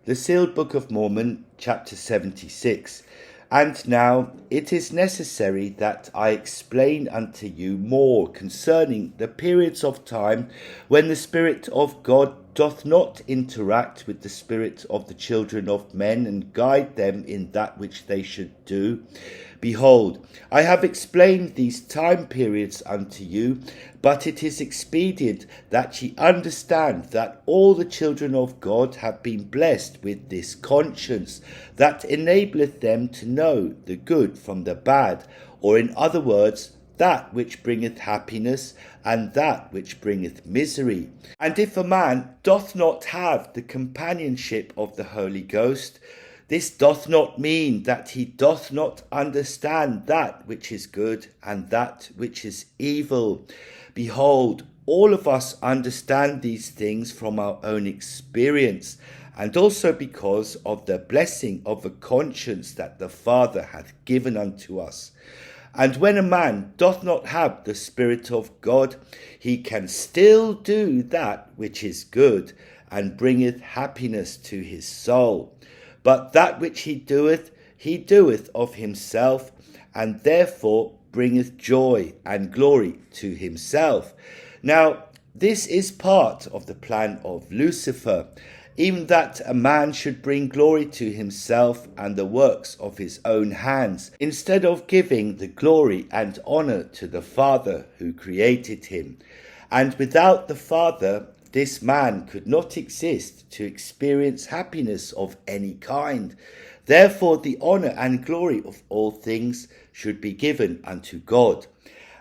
The sealed book of Mormon, chapter 76. And now it is necessary that I explain unto you more concerning the periods of time when the Spirit of God doth not interact with the spirit of the children of men and guide them in that which they should do. Behold, I have explained these time periods unto you, but it is expedient that ye understand that all the children of God have been blessed with this conscience, that enableth them to know the good from the bad, or in other words, that which bringeth happiness and that which bringeth misery. And if a man doth not have the companionship of the Holy Ghost, this doth not mean that he doth not understand that which is good and that which is evil. Behold, all of us understand these things from our own experience, and also because of the blessing of a conscience that the Father hath given unto us. And when a man doth not have the Spirit of God, he can still do that which is good, and bringeth happiness to his soul. But that which he doeth of himself, and therefore bringeth joy and glory to himself. Now, this is part of the plan of Lucifer, even that a man should bring glory to himself and the works of his own hands, instead of giving the glory and honour to the Father who created him. And without the Father, this man could not exist to experience happiness of any kind. Therefore, the honour and glory of all things should be given unto God.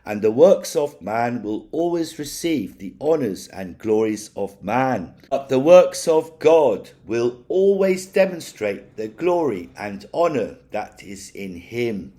And the works of man will always receive the honours and glories of man. But the works of God will always demonstrate the glory and honour that is in him.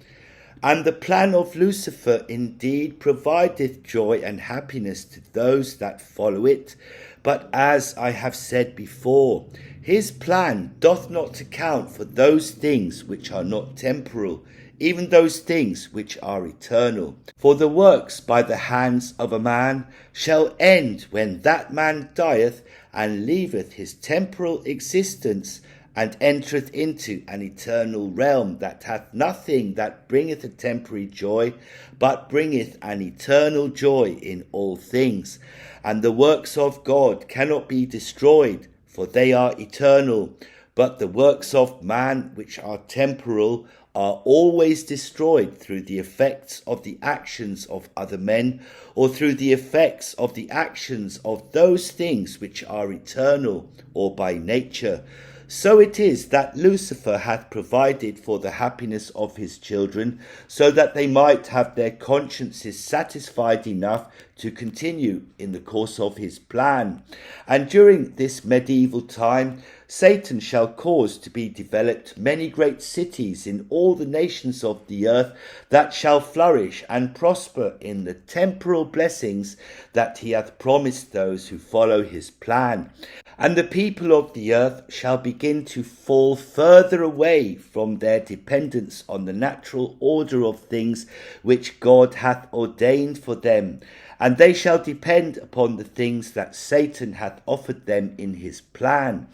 And the plan of Lucifer indeed provideth joy and happiness to those that follow it. But as I have said before, his plan doth not account for those things which are not temporal, even those things which are eternal. For the works by the hands of a man shall end when that man dieth and leaveth his temporal existence, and entereth into an eternal realm that hath nothing that bringeth a temporary joy, but bringeth an eternal joy in all things. And the works of God cannot be destroyed, for they are eternal. But the works of man which are temporal are always destroyed through the effects of the actions of other men, or through the effects of the actions of those things which are eternal, or by nature. So it is that Lucifer hath provided for the happiness of his children, so that they might have their consciences satisfied enough to continue in the course of his plan. And during this medieval time, Satan shall cause to be developed many great cities in all the nations of the earth, that shall flourish and prosper in the temporal blessings that he hath promised those who follow his plan. And the people of the earth shall begin to fall further away from their dependence on the natural order of things which God hath ordained for them, and they shall depend upon the things that Satan hath offered them in his plan.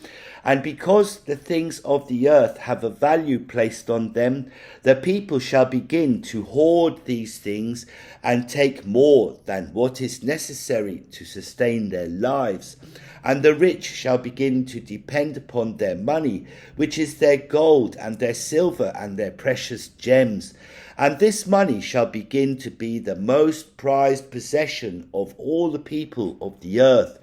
And because the things of the earth have a value placed on them, the people shall begin to hoard these things and take more than what is necessary to sustain their lives. And the rich shall begin to depend upon their money, which is their gold and their silver and their precious gems. And this money shall begin to be the most prized possession of all the people of the earth.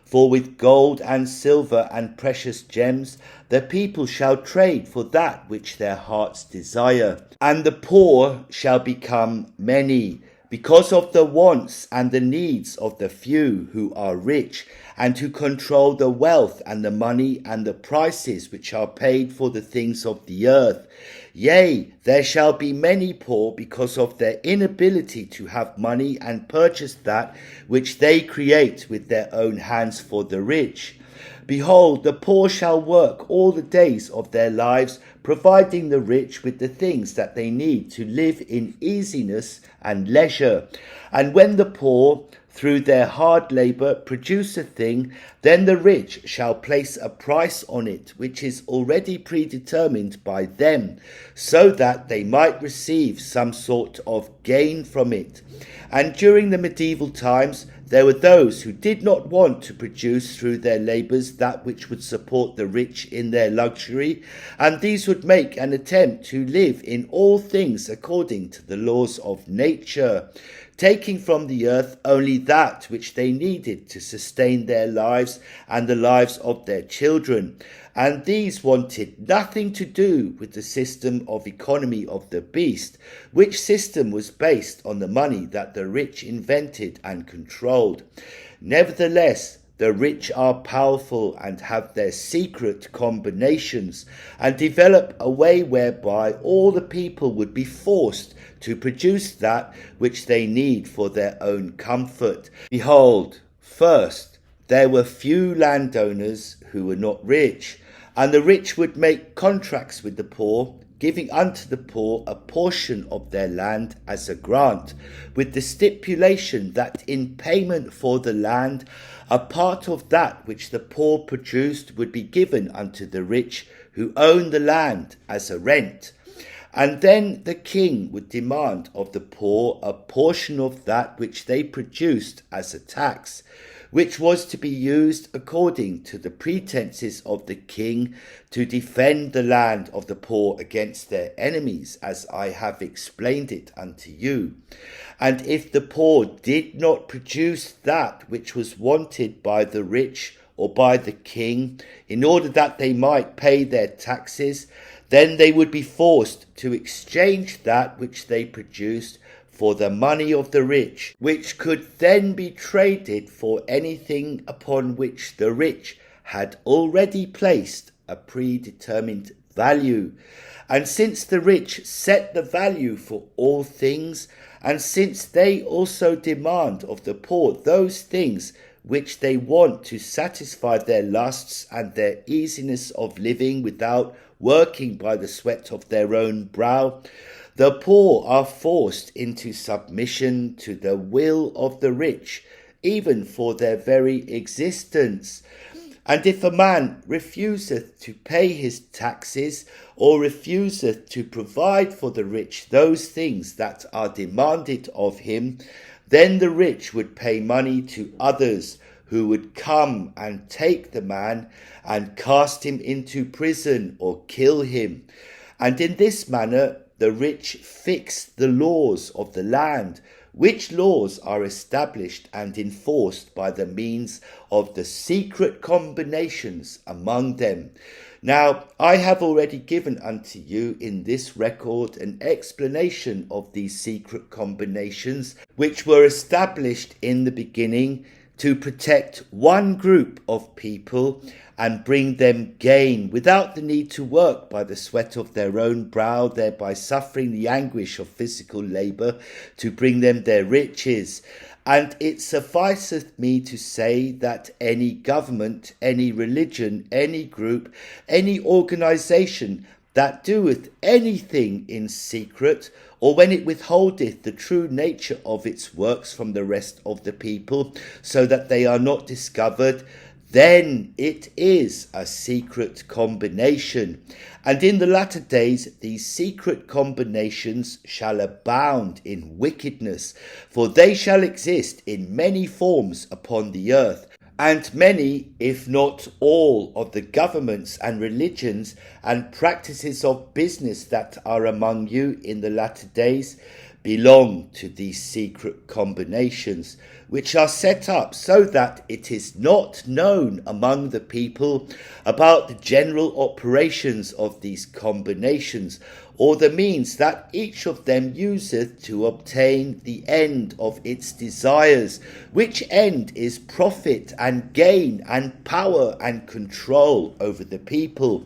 For with gold and silver and precious gems the people shall trade for that which their hearts desire. And the poor shall become many, because of the wants and the needs of the few who are rich, and who control the wealth and the money and the prices which are paid for the things of the earth. Yea, there shall be many poor because of their inability to have money and purchase that which they create with their own hands for the rich. Behold, the poor shall work all the days of their lives, providing the rich with the things that they need to live in easiness and leisure. And when the poor, through their hard labour, produce a thing, then the rich shall place a price on it, which is already predetermined by them, so that they might receive some sort of gain from it. And during the medieval times, there were those who did not want to produce through their labours that which would support the rich in their luxury, and these would make an attempt to live in all things according to the laws of nature, taking from the earth only that which they needed to sustain their lives and the lives of their children. And these wanted nothing to do with the system of economy of the beast, which system was based on the money that the rich invented and controlled. Nevertheless, the rich are powerful and have their secret combinations, and develop a way whereby all the people would be forced to produce that which they need for their own comfort. Behold, first, there were few landowners who were not rich, and the rich would make contracts with the poor, giving unto the poor a portion of their land as a grant, with the stipulation that in payment for the land, a part of that which the poor produced would be given unto the rich who own the land as a rent. And then the king would demand of the poor a portion of that which they produced as a tax, which was to be used according to the pretenses of the king to defend the land of the poor against their enemies, as I have explained it unto you. And if the poor did not produce that which was wanted by the rich or by the king, in order that they might pay their taxes, then they would be forced to exchange that which they produced for the money of the rich, which could then be traded for anything upon which the rich had already placed a predetermined value. And since the rich set the value for all things, and since they also demand of the poor those things which they want to satisfy their lusts and their easiness of living without working by the sweat of their own brow, the poor are forced into submission to the will of the rich, even for their very existence. And if a man refuseth to pay his taxes, or refuseth to provide for the rich those things that are demanded of him, then the rich would pay money to others, who would come and take the man and cast him into prison or kill him. And in this manner the rich fix the laws of the land, which laws are established and enforced by the means of the secret combinations among them. Now, I have already given unto you in this record an explanation of these secret combinations, which were established in the beginning to protect one group of people and bring them gain without the need to work by the sweat of their own brow, thereby suffering the anguish of physical labour to bring them their riches. And it sufficeth me to say that any government, any religion, any group, any organisation that doeth anything in secret, or when it withholdeth the true nature of its works from the rest of the people, so that they are not discovered, then it is a secret combination. And in the latter days these secret combinations shall abound in wickedness, for they shall exist in many forms upon the earth. And many, if not all, of the governments and religions and practices of business that are among you in the latter days belong to these secret combinations, which are set up so that it is not known among the people about the general operations of these combinations, or the means that each of them useth to obtain the end of its desires, which end is profit and gain and power and control over the people.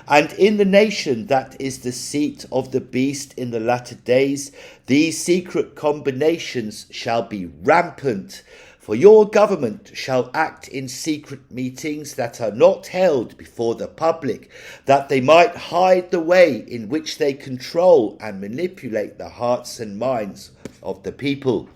And in the nation that is the seat of the beast in the latter days, these secret combinations shall be rampant. For your government shall act in secret meetings that are not held before the public, that they might hide the way in which they control and manipulate the hearts and minds of the people.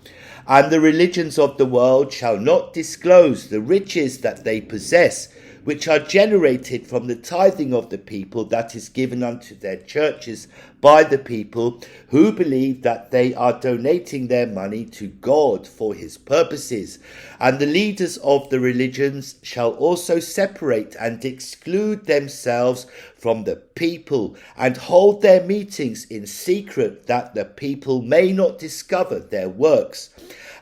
And the religions of the world shall not disclose the riches that they possess, which are generated from the tithing of the people that is given unto their churches by the people, who believe that they are donating their money to God for his purposes. And the leaders of the religions shall also separate and exclude themselves from the people, and hold their meetings in secret, that the people may not discover their works.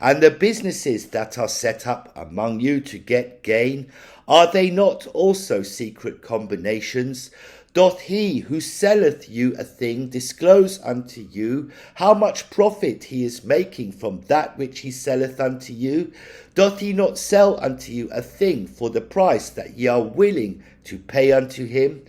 And the businesses that are set up among you to get gain, are they not also secret combinations? Doth he who selleth you a thing disclose unto you how much profit he is making from that which he selleth unto you? Doth he not sell unto you a thing for the price that ye are willing to pay unto him?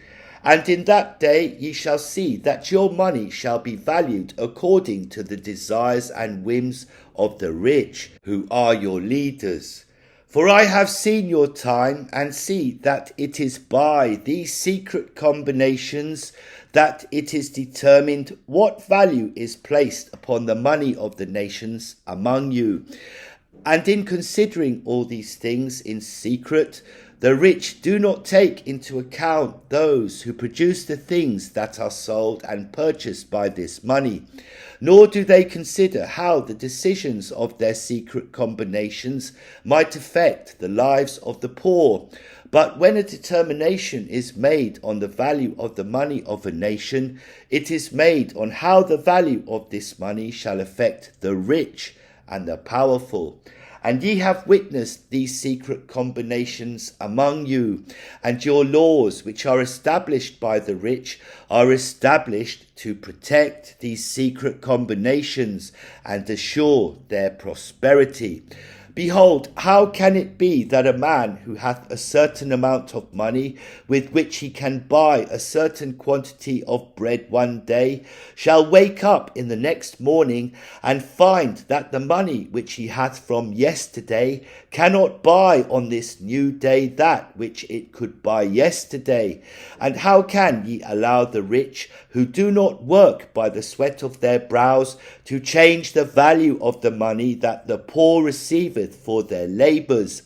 And in that day ye shall see that your money shall be valued according to the desires and whims of the rich, who are your leaders. For I have seen your time, and see that it is by these secret combinations that it is determined what value is placed upon the money of the nations among you. And in considering all these things in secret, the rich do not take into account those who produce the things that are sold and purchased by this money, nor do they consider how the decisions of their secret combinations might affect the lives of the poor. But when a determination is made on the value of the money of a nation, it is made on how the value of this money shall affect the rich and the powerful. And ye have witnessed these secret combinations among you, and your laws, which are established by the rich, are established to protect these secret combinations and assure their prosperity. Behold, how can it be that a man who hath a certain amount of money, with which he can buy a certain quantity of bread one day, shall wake up in the next morning and find that the money which he hath from yesterday cannot buy on this new day that which it could buy yesterday? And how can ye allow the rich, who do not work by the sweat of their brows, to change the value of the money that the poor receiveth for their labours?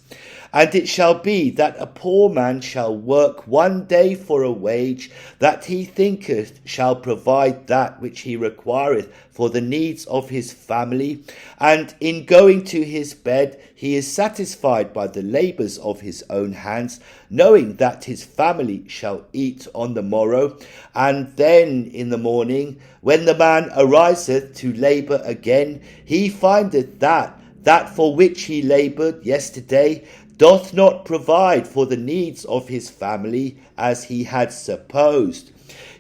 And it shall be that a poor man shall work one day for a wage that he thinketh shall provide that which he requireth for the needs of his family, and in going to his bed he is satisfied by the labours of his own hands, knowing that his family shall eat on the morrow. And then in the morning, when the man ariseth to labour again, he findeth that for which he laboured yesterday doth not provide for the needs of his family as he had supposed.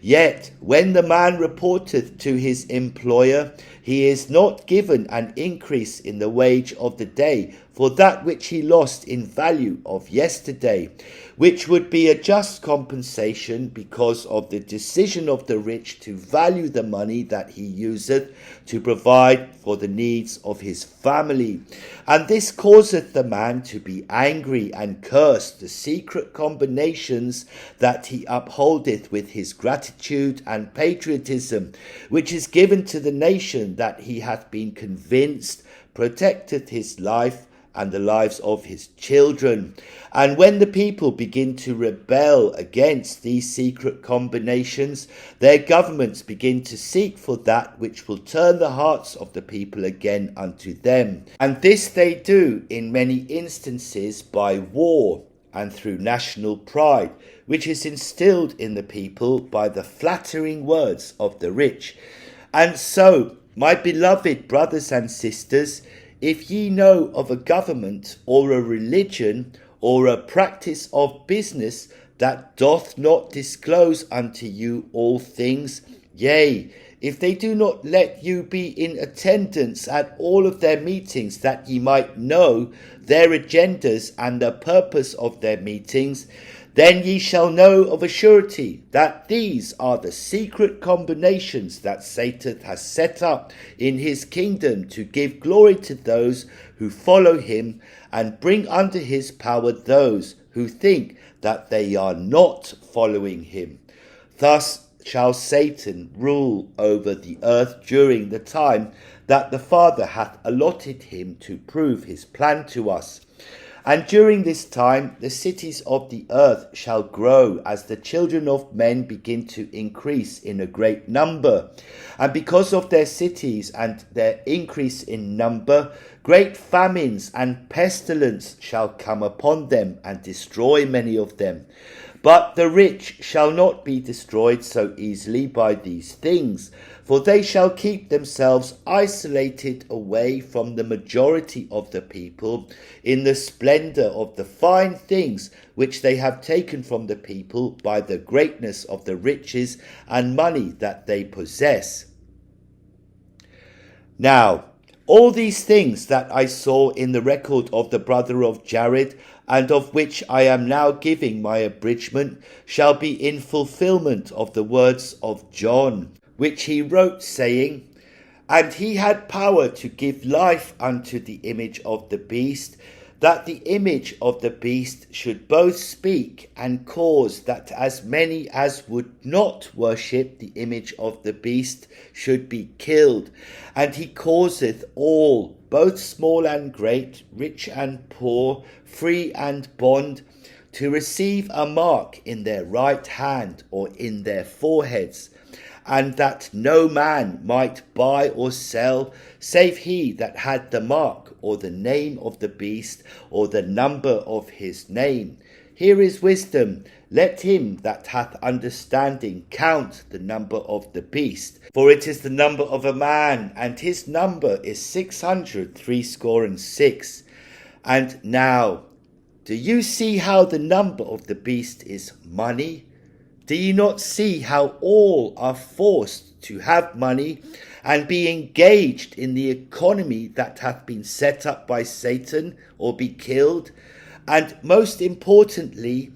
Yet when the man reporteth to his employer, he is not given an increase in the wage of the day for that which he lost in value of yesterday, which would be a just compensation because of the decision of the rich to value the money that he useth to provide for the needs of his family. And this causeth the man to be angry and curse the secret combinations that he upholdeth with his gratitude and patriotism, which is given to the nation that he hath been convinced protecteth his life and the lives of his children. And when the people begin to rebel against these secret combinations, their governments begin to seek for that which will turn the hearts of the people again unto them. And this they do in many instances by war and through national pride, which is instilled in the people by the flattering words of the rich. And so, my beloved brothers and sisters, if ye know of a government or a religion or a practice of business that doth not disclose unto you all things, yea, if they do not let you be in attendance at all of their meetings, that ye might know their agendas and the purpose of their meetings, then ye shall know of a surety that these are the secret combinations that Satan has set up in his kingdom to give glory to those who follow him, and bring under his power those who think that they are not following him. Thus shall Satan rule over the earth during the time that the Father hath allotted him to prove his plan to us. And during this time the cities of the earth shall grow as the children of men begin to increase in a great number. And because of their cities and their increase in number, great famines and pestilence shall come upon them and destroy many of them. But the rich shall not be destroyed so easily by these things, for they shall keep themselves isolated away from the majority of the people in the splendor of the fine things which they have taken from the people by the greatness of the riches and money that they possess. Now, all these things that I saw in the record of the brother of Jared, and of which I am now giving my abridgment, shall be in fulfillment of the words of John, which he wrote, saying, And he had power to give life unto the image of the beast, that the image of the beast should both speak and cause that as many as would not worship the image of the beast should be killed. And he causeth all, both small and great, rich and poor, free and bond, to receive a mark in their right hand or in their foreheads, and that no man might buy or sell, save he that had the mark, or the name of the beast, or the number of his name. Here is wisdom. Let him that hath understanding count the number of the beast, for it is the number of a man, and his number is 666. And now, do you see how the number of the beast is money? Do you not see how all are forced to have money and be engaged in the economy that hath been set up by Satan, or be killed? And most importantly,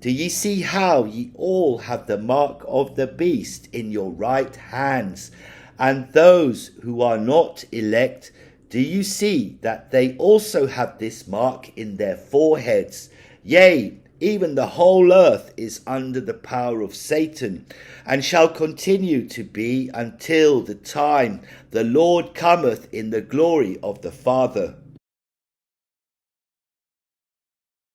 do ye see how ye all have the mark of the beast in your right hands? And those who are not elect, do you see that they also have this mark in their foreheads? Yea, even the whole earth is under the power of Satan, and shall continue to be until the time the Lord cometh in the glory of the Father.